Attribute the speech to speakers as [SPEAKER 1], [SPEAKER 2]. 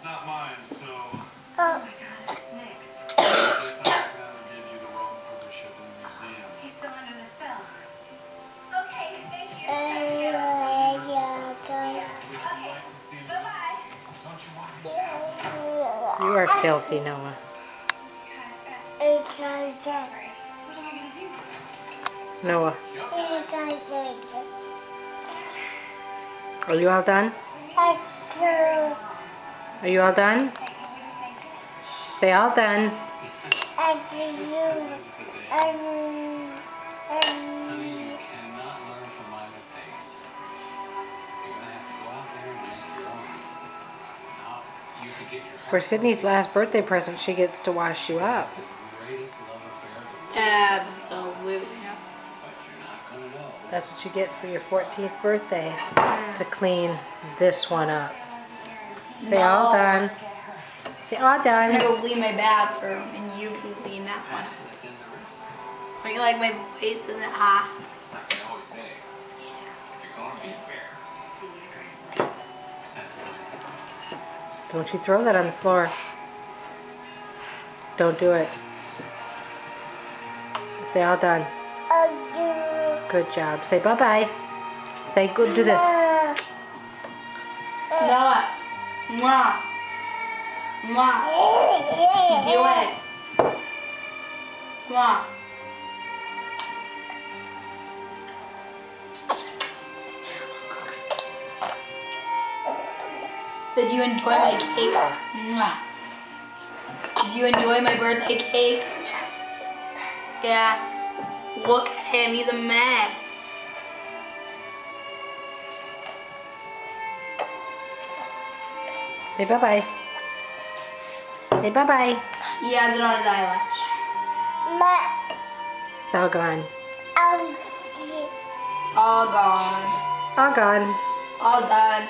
[SPEAKER 1] Not mine, so. Oh my God, what's next? I gotta give you the wrong photo shoot in the museum. He's still under the spell. Okay, thank you. Okay, bye-bye.
[SPEAKER 2] You are filthy, Noah.
[SPEAKER 1] What am I gonna do?
[SPEAKER 2] Noah. Are you all done? Are you all done? Say all done. For Sydney's last birthday present, she gets to wash you up.
[SPEAKER 3] Absolutely.
[SPEAKER 2] That's what you get for your 14th birthday, to clean this one up. Say all done. Say all
[SPEAKER 3] I'm
[SPEAKER 2] done.
[SPEAKER 3] gonna go clean my bathroom and you can clean that one. Don't you like my voice? Is it hot?
[SPEAKER 2] Don't you throw that on the floor. Don't do it. Say all done. Good job. Say bye-bye. Say good, do this.
[SPEAKER 3] Noah. Mwah. Mwah. Do it. Mwah. Did you enjoy my cake? Mwah. Did you enjoy my birthday cake? Yeah. Look at him, he's a mess.
[SPEAKER 2] Say bye-bye. Say bye-bye.
[SPEAKER 3] He has it on his eyelash.
[SPEAKER 2] It's all gone.
[SPEAKER 3] All gone.
[SPEAKER 2] All gone.
[SPEAKER 3] All done.